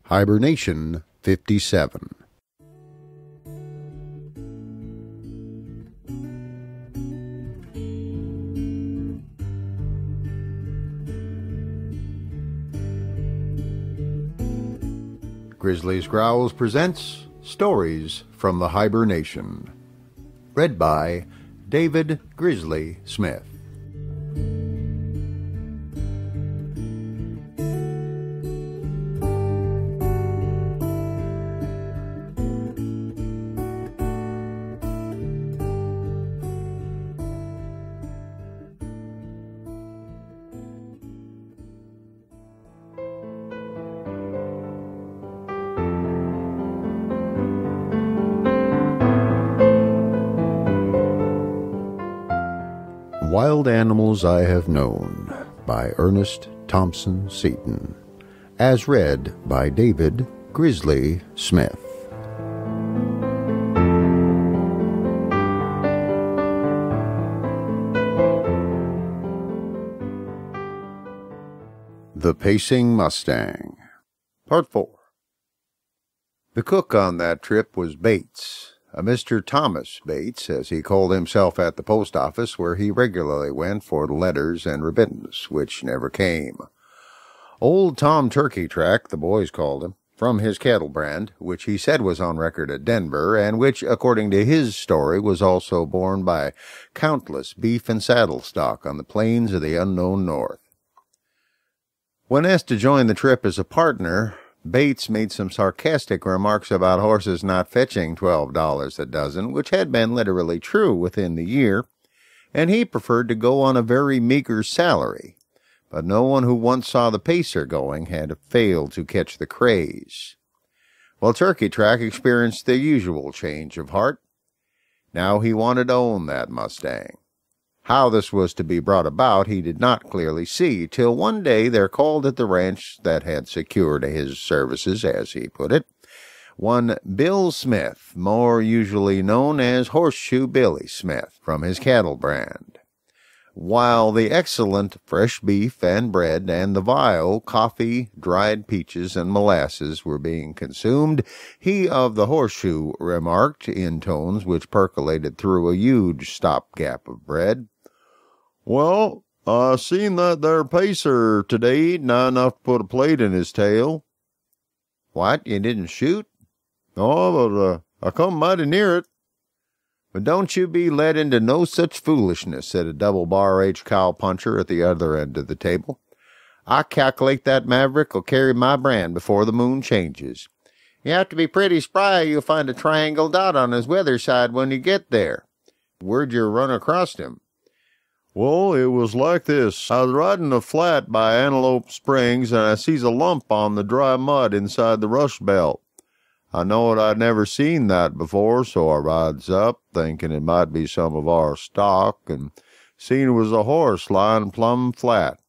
Hiber-Nation 57. Grizzly's Growls presents Stories from the Hiber-Nation. Read by David Grizzly Smith. Wild Animals I Have Known by Ernest Thompson Seton, as read by David Grizzly Smith. The Pacing Mustang. Part 4. The cook on that trip was Bates, a Mr. Thomas Bates, as he called himself at the post office, where he regularly went for the letters and remittance, which never came. Old Tom Turkey-Track, the boys called him, from his cattle brand, which he said was on record at Denver, and which, according to his story, was also borne by countless beef and saddle stock on the plains of the unknown north. When asked to join the trip as a partner, Bates made some sarcastic remarks about horses not fetching $12 a dozen, which had been literally true within the year, and he preferred to go on a very meager salary. But no one who once saw the pacer going had failed to catch the craze. Well, Turkey-Track experienced the usual change of heart. Now he wanted to own that Mustang. How this was to be brought about he did not clearly see, till one day there called at the ranch that had secured his services, as he put it, one Bill Smith, more usually known as Horseshoe Billy Smith, from his cattle brand. While the excellent fresh beef and bread and the vile coffee, dried peaches, and molasses were being consumed, he of the Horseshoe remarked, in tones which percolated through a huge stopgap of bread, "Well, I seen that there pacer today eating enough to put a plate in his tail." "What, you didn't shoot?" "No, but I come mighty near it." "But don't you be led into no such foolishness," said a double-bar H cow-puncher at the other end of the table. "I calculate that maverick will carry my brand before the moon changes. You have to be pretty spry, you'll find a triangle dot on his weather side when you get there. Where'd you run across him?" "Well, it was like this. I was riding a flat by Antelope Springs, and I sees a lump on the dry mud inside the rush belt. I knowed I'd never seen that before, so I rides up, thinking it might be some of our stock, and seen it was a horse lying plumb flat.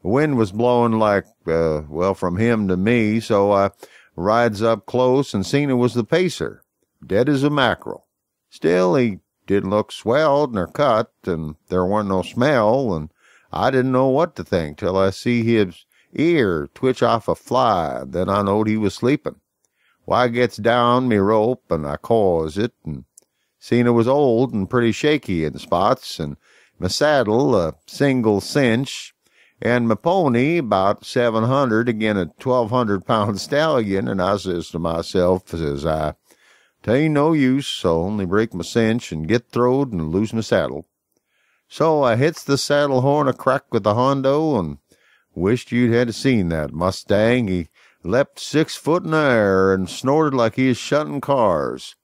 The wind was blowing like, from him to me, so I rides up close and seen it was the pacer, dead as a mackerel. Still, he didn't look swelled nor cut, and there warn't no smell, and I didn't know what to think till I see his ear twitch off a fly. Then I knowed he was sleeping. Well, I gets down me rope, and I caws it, and seen it was old and pretty shaky in spots, and my saddle a single cinch, and my pony about 700 agin a 1,200-pound stallion, and I says to myself, says I, "'Tain't no use, so only break my cinch and get throwed and lose my saddle." So I hits the saddle horn a crack with the hondo, and wished you'd had seen that Mustang. He leapt 6 foot in the air and snorted like he was shunting cars.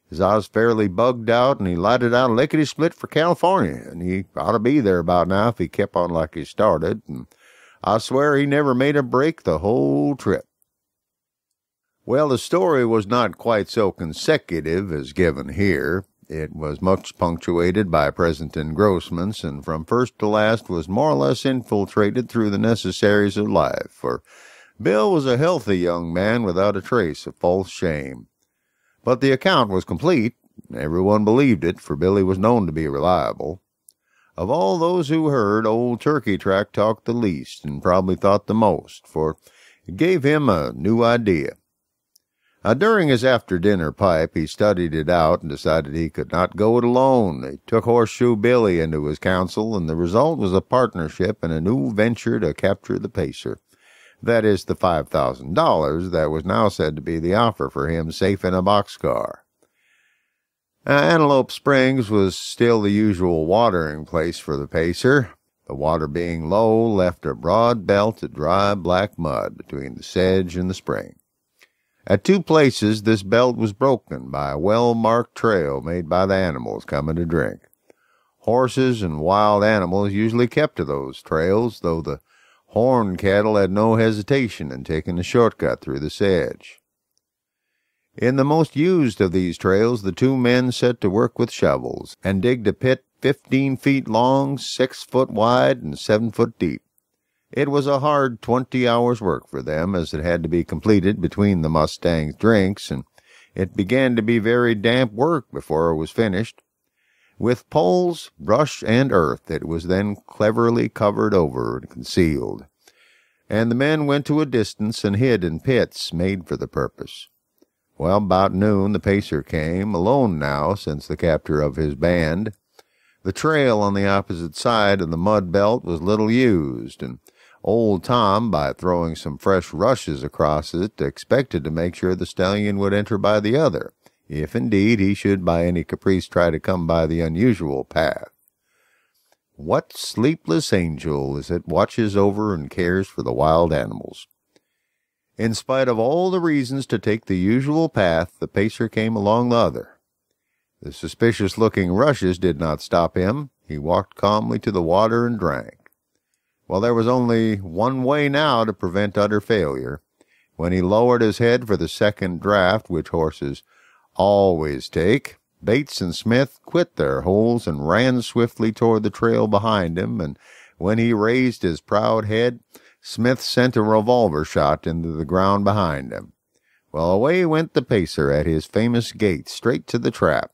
His I was fairly bugged out, and he lighted out lickety-split for California, and he ought to be there about now if he kept on like he started, and I swear he never made a break the whole trip. Well, the story was not quite so consecutive as given here. It was much punctuated by present engrossments, and from first to last was more or less infiltrated through the necessaries of life, for Bill was a healthy young man without a trace of false shame. But the account was complete. Everyone believed it, for Billy was known to be reliable. Of all those who heard, old Turkey-Track talked the least, and probably thought the most, for It gave him a new idea. During his after-dinner pipe, he studied it out and decided he could not go it alone. He took Horseshoe Billy into his counsel, and the result was a partnership in a new venture to capture the Pacer. That is, the $5,000 that was now said to be the offer for him safe in a boxcar. Antelope Springs was still the usual watering place for the Pacer. The water being low left a broad belt of dry black mud between the sedge and the spring. At 2 places this belt was broken by a well-marked trail made by the animals coming to drink. Horses and wild animals usually kept to those trails, though the horned cattle had no hesitation in taking the shortcut through the sedge. In the most used of these trails, the 2 men set to work with shovels and digged a pit 15 feet long, 6 foot wide, and 7 foot deep. It was a hard 20 hours' work for them, as it had to be completed between the Mustang's drinks, and it began to be very damp work before it was finished. With poles, brush, and earth, it was then cleverly covered over and concealed, and the men went to a distance and hid in pits made for the purpose. Well, about noon the Pacer came, alone now since the capture of his band. The trail on the opposite side of the mud belt was little used, and Old Tom, by throwing some fresh rushes across it, expected to make sure the stallion would enter by the other, if indeed he should by any caprice try to come by the unusual path. What sleepless angel is it watches over and cares for the wild animals? In spite of all the reasons to take the usual path, the Pacer came along the other. The suspicious-looking rushes did not stop him. He walked calmly to the water and drank. Well, there was only one way now to prevent utter failure. When he lowered his head for the second draft, which horses always take, Bates and Smith quit their holes and ran swiftly toward the trail behind him, and when he raised his proud head, Smith sent a revolver shot into the ground behind him. Well, away went the Pacer at his famous gait, straight to the trap.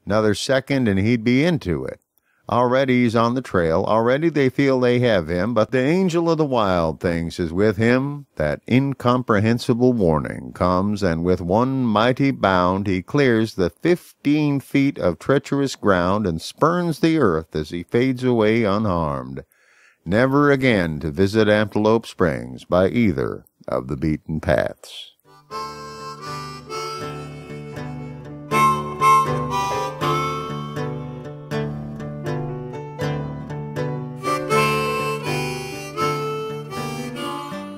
Another second and he'd be into it. Already he's on the trail, already they feel they have him, but the angel of the wild things is with him. That incomprehensible warning comes, and with one mighty bound he clears the 15 feet of treacherous ground and spurns the earth as he fades away unharmed, never again to visit Antelope Springs by either of the beaten paths.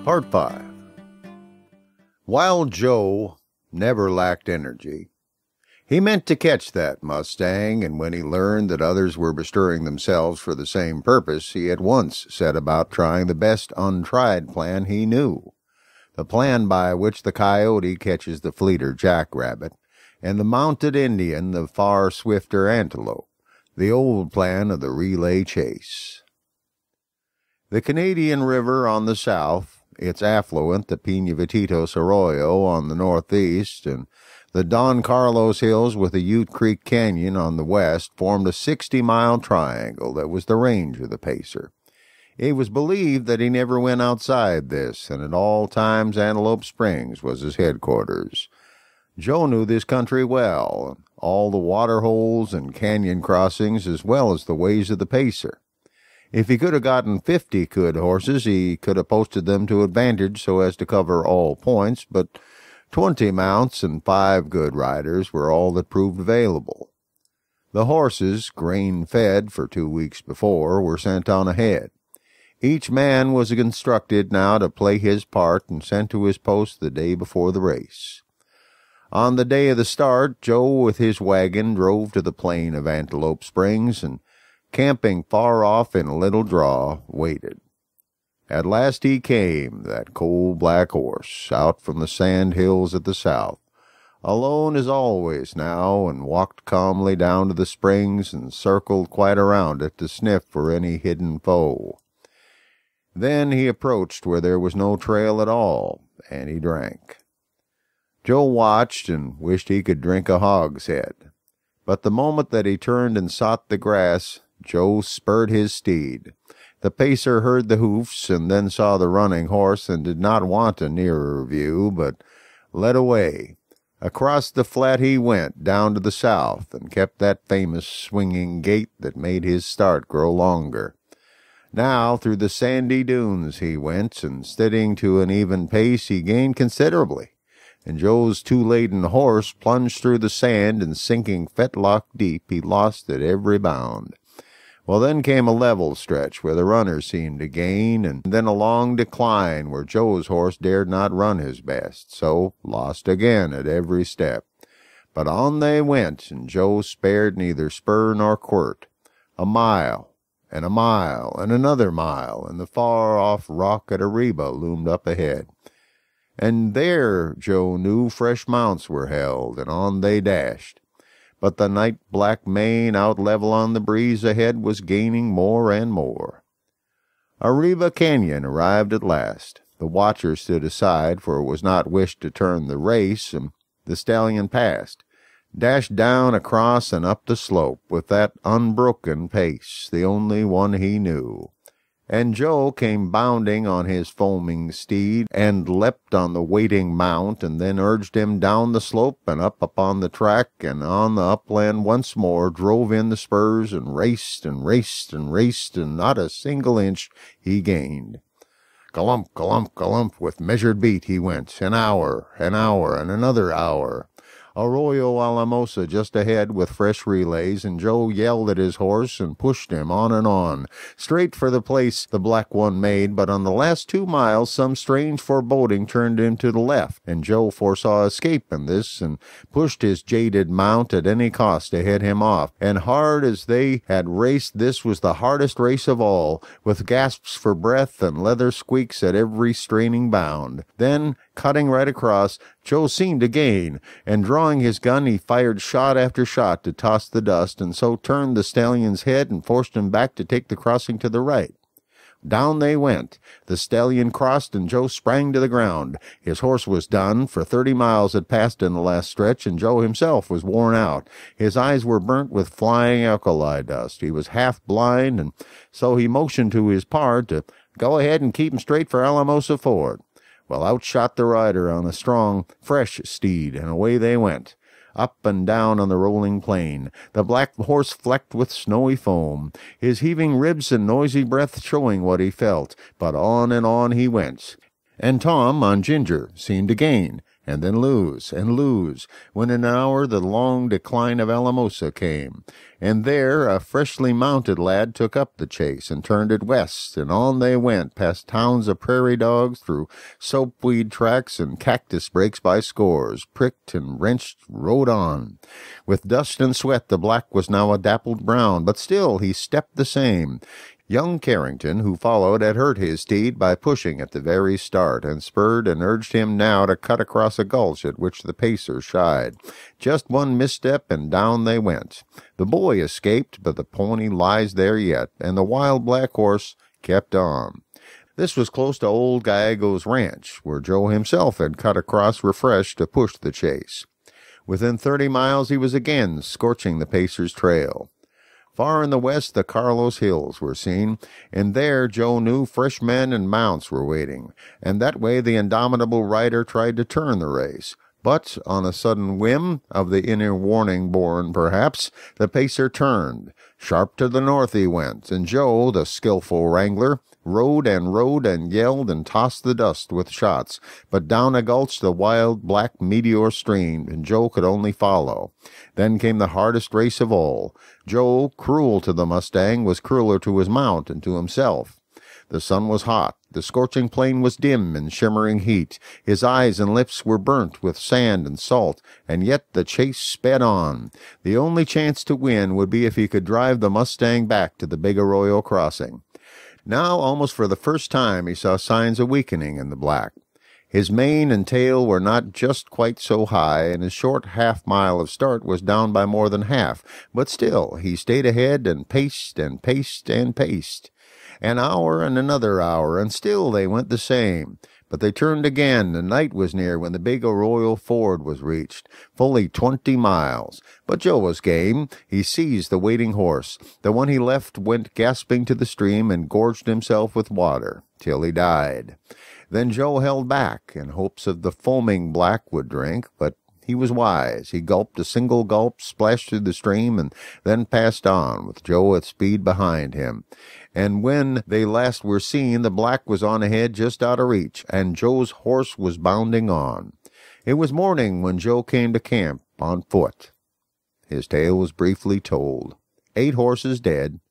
Part 5. Wild Joe never lacked energy. He meant to catch that Mustang, and when he learned that others were bestirring themselves for the same purpose, he at once set about trying the best untried plan he knew, the plan by which the coyote catches the fleeter jackrabbit, and the mounted Indian the far swifter antelope, the old plan of the relay chase. The Canadian River on the south, its affluent, the Peñavetitos Arroyo, on the northeast, and the Don Carlos Hills with the Ute Creek Canyon on the west formed a 60-mile triangle that was the range of the Pacer. It was believed that he never went outside this, and at all times Antelope Springs was his headquarters. Joe knew this country well, all the water holes and canyon crossings, as well as the ways of the Pacer. If he could have gotten 50 good horses, he could have posted them to advantage so as to cover all points, but 20 mounts and 5 good riders were all that proved available. The horses, grain-fed for 2 weeks before, were sent on ahead. Each man was instructed now to play his part and sent to his post the day before the race. On the day of the start, Joe with his wagon drove to the plain of Antelope Springs, and camping far off in a little draw, waited. At last he came, that coal-black horse, out from the sand hills at the south, alone as always now, and walked calmly down to the springs and circled quite around it to sniff for any hidden foe. Then he approached where there was no trail at all, and he drank. Joe watched and wished he could drink a hogshead, but the moment that he turned and sought the grass, Joe spurred his steed, The pacer heard the hoofs and then saw the running horse and did not want a nearer view, but led away. Across the flat he went, down to the south, and kept that famous swinging gait that made his start grow longer. Now through the sandy dunes he went, and steadying to an even pace he gained considerably, and Joe's too-laden horse plunged through the sand, and sinking fetlock deep he lost at every bound. Well, then came a level stretch where the runner seemed to gain, and then a long decline where Joe's horse dared not run his best, so lost again at every step. But on they went, and Joe spared neither spur nor quirt. A mile, and another mile, and the far-off rock at Ariba loomed up ahead. And there, Joe knew, fresh mounts were held, and on they dashed. But the night-black mane out level on the breeze ahead was gaining more and more. Ariba Canyon arrived at last. The watcher stood aside, for it was not wished to turn the race, and the stallion passed, dashed down across and up the slope with that unbroken pace, the only one he knew. And Joe came bounding on his foaming steed, and leapt on the waiting mount, and then urged him down the slope and up upon the track, and on the upland once more drove in the spurs, and raced, and not a single inch he gained. Galump, galump, galump, with measured beat he went, an hour, and another hour. Arroyo Alamosa just ahead with fresh relays, and Joe yelled at his horse and pushed him on, straight for the place the black one made, but on the last 2 miles some strange foreboding turned him to the left, and Joe foresaw escape in this, and pushed his jaded mount at any cost to head him off, and hard as they had raced, this was the hardest race of all, with gasps for breath and leather squeaks at every straining bound. Then, cutting right across, Joe seemed to gain, and drawing his gun he fired shot after shot to toss the dust, and so turned the stallion's head and forced him back to take the crossing to the right. Down they went. The stallion crossed, and Joe sprang to the ground. His horse was done, for 30 miles had passed in the last stretch, and Joe himself was worn out. His eyes were burnt with flying alkali dust. He was half blind, and so he motioned to his pard to go ahead and keep him straight for Alamosa Ford. Well, out shot the rider on a strong, fresh steed, and away they went, up and down on the rolling plain, the black horse flecked with snowy foam, his heaving ribs and noisy breath showing what he felt, but on he went. And Tom, on Ginger, seemed to gain, and then lose, when in an hour the long decline of Alamosa came. And there a freshly mounted lad took up the chase, and turned it west, and on they went, past towns of prairie dogs, through soapweed tracks and cactus breaks by scores, pricked and wrenched, rode on. With dust and sweat the black was now a dappled brown, but still he stepped the same. Young Carrington, who followed, had hurt his steed by pushing at the very start, and spurred and urged him now to cut across a gulch at which the pacer shied. Just one misstep, and down they went. The boy escaped, but the pony lies there yet, and the wild black horse kept on. This was close to old Gallego's ranch, where Joe himself had cut across refreshed to push the chase. Within 30 miles he was again scorching the pacer's trail. Far in the west the Carlos Hills were seen, and there Joe knew fresh men and mounts were waiting, and that way the indomitable rider tried to turn the race. But, on a sudden whim, of the inner warning born perhaps, the pacer turned. Sharp to the north he went, and Joe, the skilful wrangler, rode and yelled and tossed the dust with shots, but down a gulch the wild black meteor streamed, and Joe could only follow. Then came the hardest race of all. Joe, cruel to the mustang, was crueler to his mount and to himself. The sun was hot, the scorching plain was dim in shimmering heat, his eyes and lips were burnt with sand and salt, and yet the chase sped on. The only chance to win would be if he could drive the mustang back to the Big Arroyo crossing. Now, almost for the first time, he saw signs of weakening in the black. His mane and tail were not just quite so high, and his short half-mile of start was down by more than half, but still he stayed ahead and paced and paced and paced. An hour and another hour, and still they went the same. But they turned again, and night was near when the big arroyo ford was reached, fully 20 miles. But Joe was game. He seized the waiting horse. The one he left went gasping to the stream and gorged himself with water, till he died. Then Joe held back, in hopes of the foaming black would drink, but he was wise. He gulped a single gulp, splashed through the stream, and then passed on, with Joe at speed behind him. And when they last were seen, the black was on ahead just out of reach, and Joe's horse was bounding on. It was morning when Joe came to camp on foot. His tale was briefly told. 8 horses dead,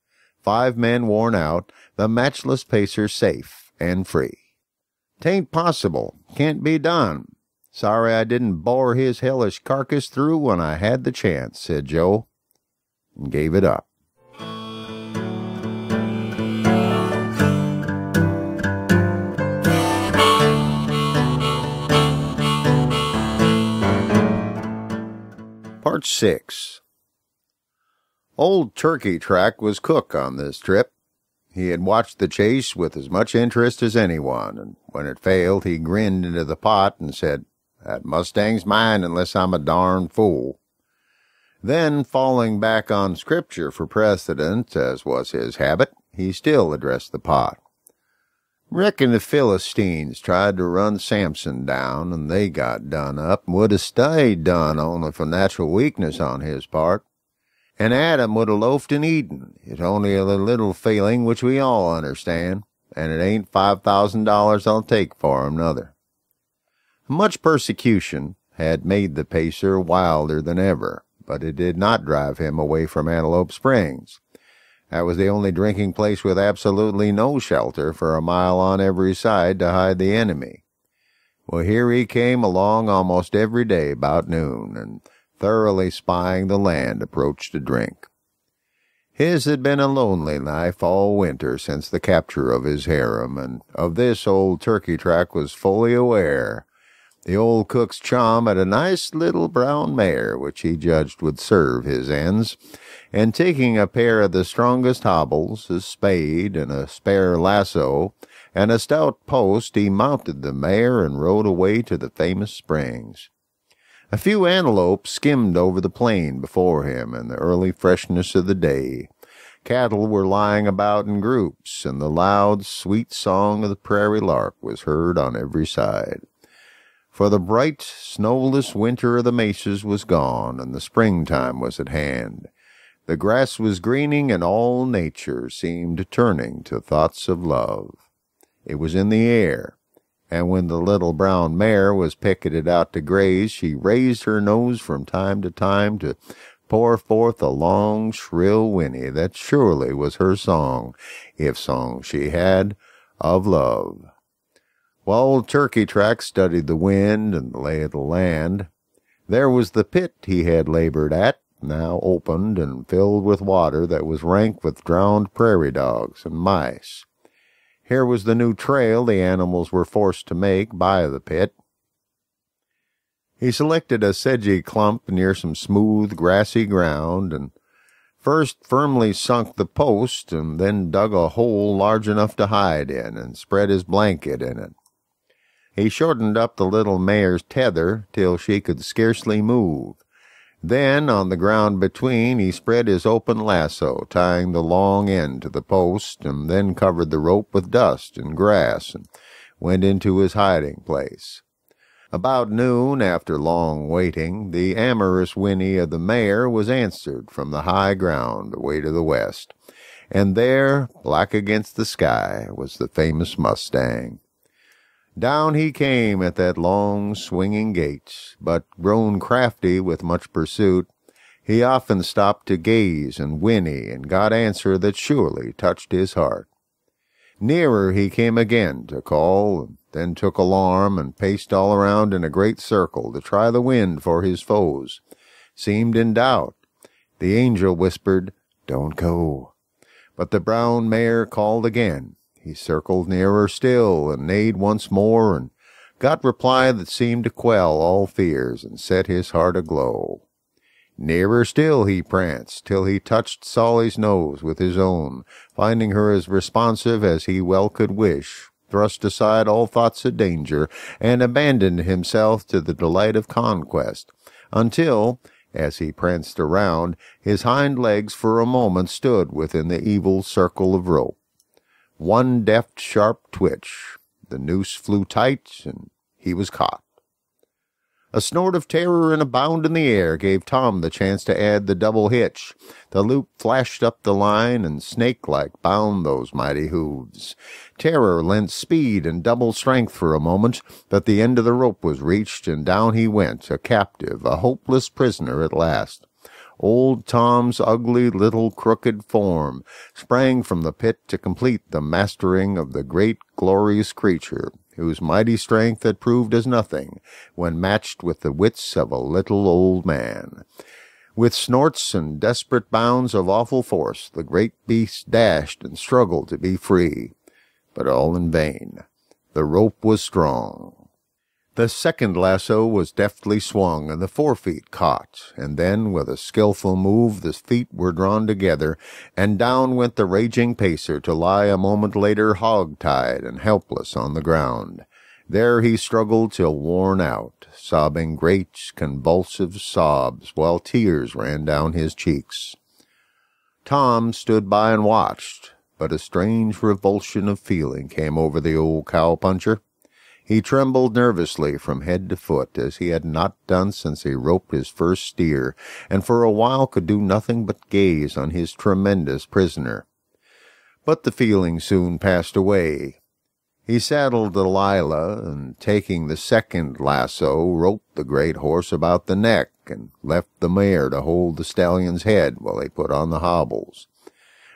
5 men worn out, the matchless pacer safe and free. "'Tain't possible, can't be done. Sorry I didn't bore his hellish carcass through when I had the chance," said Joe, and gave it up. Part 6. Old Turkey Track was cook on this trip. He had watched the chase with as much interest as anyone, and when it failed, he grinned into the pot and said, "That Mustang's mine unless I'm a darn fool." Then, falling back on Scripture for precedent, as was his habit, he still addressed the pot. "Reckon the Philistines tried to run Samson down, and they got done up, and would have stayed done only for natural weakness on his part. And Adam would have loafed in Eden. It's only a little feeling which we all understand, and it ain't $5,000 I'll take for him, nother." Much persecution had made the pacer wilder than ever, but it did not drive him away from Antelope Springs. That was the only drinking place with absolutely no shelter for a mile on every side to hide the enemy. Well, here he came along almost every day about noon, and thoroughly spying the land, approached to drink. His had been a lonely life all winter since the capture of his harem, and of this old Turkey Track was fully aware. The old cook's chum had a nice little brown mare, which he judged would serve his ends, and taking a pair of the strongest hobbles, a spade, and a spare lasso, and a stout post, he mounted the mare and rode away to the famous springs. A few antelope skimmed over the plain before him in the early freshness of the day. Cattle were lying about in groups, and the loud, sweet song of the prairie lark was heard on every side. For the bright, snowless winter of the mesas was gone, and the springtime was at hand. The grass was greening, and all nature seemed turning to thoughts of love. It was in the air, and when the little brown mare was picketed out to graze, she raised her nose from time to pour forth a long, shrill whinny that surely was her song, if song she had, of love. While old Turkey Track studied the wind and the lay of the land, there was the pit he had labored at, now opened and filled with water that was rank with drowned prairie dogs and mice. Here was the new trail the animals were forced to make by the pit. He selected a sedgy clump near some smooth, grassy ground, and first firmly sunk the post, and then dug a hole large enough to hide in, and spread his blanket in it. He shortened up the little mare's tether till she could scarcely move. Then, on the ground between, he spread his open lasso, tying the long end to the post, and then covered the rope with dust and grass, and went into his hiding place. About noon, after long waiting, the amorous whinny of the mare was answered from the high ground away to the west, and there, black against the sky, was the famous Mustang. Down he came at that long, swinging gait, but grown crafty with much pursuit, he often stopped to gaze and whinny, and got answer that surely touched his heart. Nearer he came again to call, and then took alarm, and paced all around in a great circle to try the wind for his foes. Seemed in doubt. The angel whispered, "Don't go." But the brown mare called again. He circled nearer still, and neighed once more, and got reply that seemed to quell all fears, and set his heart aglow. Nearer still he pranced, till he touched Solly's nose with his own, finding her as responsive as he well could wish, thrust aside all thoughts of danger, and abandoned himself to the delight of conquest, until, as he pranced around, his hind legs for a moment stood within the evil circle of rope. One deft, sharp twitch, the noose flew tight, and he was caught. A snort of terror and a bound in the air gave Tom the chance to add the double hitch. The loop flashed up the line, and snake-like bound those mighty hooves. Terror lent speed and double strength for a moment, but the end of the rope was reached, and down he went, a captive, a hopeless prisoner at last. Old Tom's ugly little crooked form sprang from the pit to complete the mastering of the great glorious creature, whose mighty strength had proved as nothing when matched with the wits of a little old man. With snorts and desperate bounds of awful force, the great beast dashed and struggled to be free, but all in vain. The rope was strong. The second lasso was deftly swung, and the forefeet caught, and then, with a skilful move, the feet were drawn together, and down went the raging pacer to lie a moment later hog-tied and helpless on the ground. There he struggled till worn out, sobbing great convulsive sobs, while tears ran down his cheeks. Tom stood by and watched, but a strange revulsion of feeling came over the old cow-puncher. He trembled nervously from head to foot, as he had not done since he roped his first steer, and for a while could do nothing but gaze on his tremendous prisoner. But the feeling soon passed away. He saddled Delilah, and taking the second lasso, roped the great horse about the neck, and left the mare to hold the stallion's head while he put on the hobbles.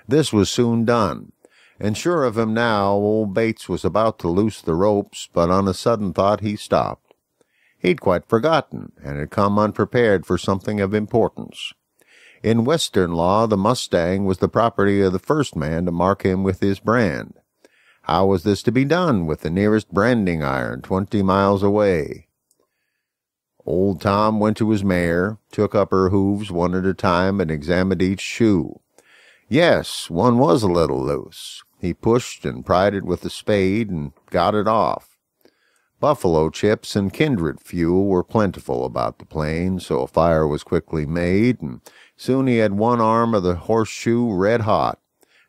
This was soon done, and sure of him now, old Bates was about to loose the ropes, but on a sudden thought he stopped. He'd quite forgotten, and had come unprepared for something of importance. In Western law, the Mustang was the property of the first man to mark him with his brand. How was this to be done with the nearest branding iron 20 miles away? Old Tom went to his mare, took up her hooves one at a time, and examined each shoe. Yes, one was a little loose. He pushed and pried it with the spade and got it off. Buffalo chips and kindred fuel were plentiful about the plain, so a fire was quickly made, and soon he had one arm of the horseshoe red hot.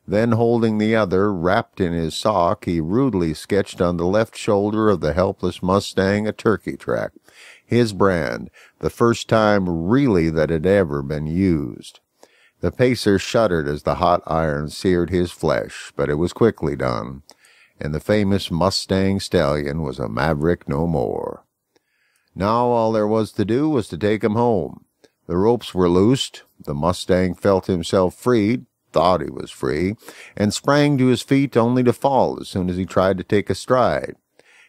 Then, holding the other wrapped in his sock, he rudely sketched on the left shoulder of the helpless Mustang a turkey track, his brand, the first time really that it had ever been used. The pacer shuddered as the hot iron seared his flesh, but it was quickly done, and the famous Mustang stallion was a maverick no more. Now all there was to do was to take him home. The ropes were loosed, the Mustang felt himself freed, thought he was free, and sprang to his feet only to fall as soon as he tried to take a stride.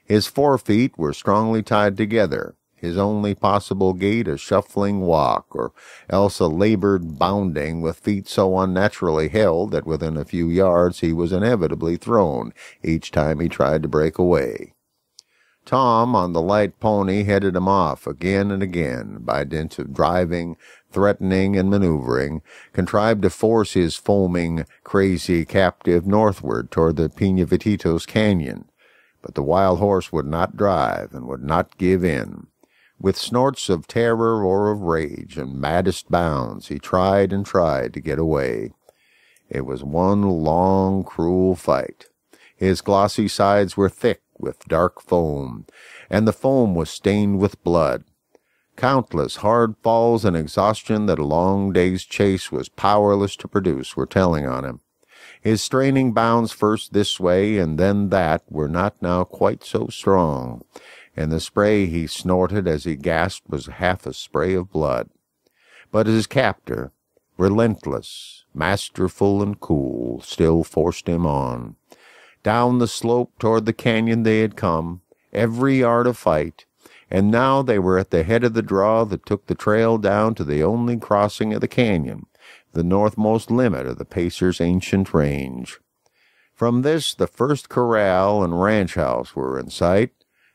His forefeet were strongly tied together, his only possible gait a shuffling walk, or else a labored bounding with feet so unnaturally held that within a few yards he was inevitably thrown each time he tried to break away. Tom, on the light pony, headed him off again and again, by dint of driving, threatening, and maneuvering, contrived to force his foaming, crazy captive northward toward the Peñavetitos Canyon. But the wild horse would not drive, and would not give in. With snorts of terror or of rage and maddest bounds, he tried and tried to get away. It was one long, cruel fight. His glossy sides were thick with dark foam, and the foam was stained with blood. Countless hard falls and exhaustion that a long day's chase was powerless to produce were telling on him. His straining bounds first this way and then that were not now quite so strong, and the spray he snorted as he gasped was half a spray of blood. But his captor, relentless, masterful, and cool, still forced him on. Down the slope toward the canyon they had come, every yard a fight, and now they were at the head of the draw that took the trail down to the only crossing of the canyon, the northmost limit of the Pacer's ancient range. From this the first corral and ranch house were in sight.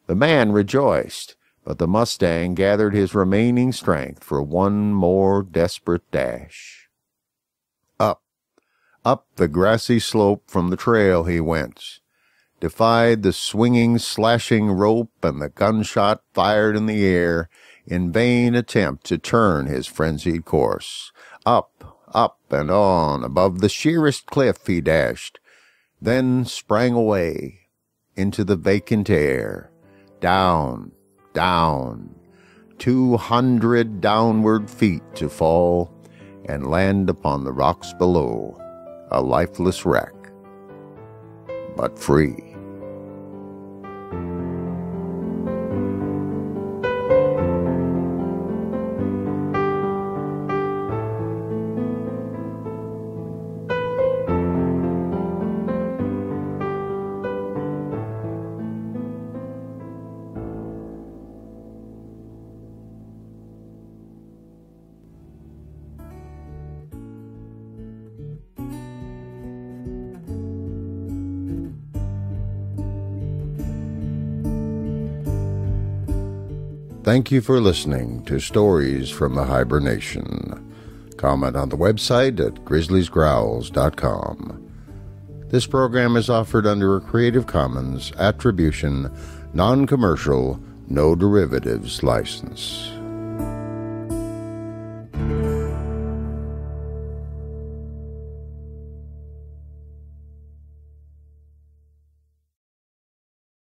The man rejoiced, but the Mustang gathered his remaining strength for one more desperate dash. Up the grassy slope from the trail he went. defied the swinging, slashing rope and the gunshot fired in the air in vain attempt to turn his frenzied course. Up, up, and on, above the sheerest cliff he dashed, then sprang away into the vacant air, down, down, 200 downward feet to fall and land upon the rocks below, a lifeless wreck, but free. Thank you for listening to Stories from the Hiber-Nation. Comment on the website at grizzliesgrowls.com. This program is offered under a Creative Commons Attribution, Non-Commercial, No Derivatives license.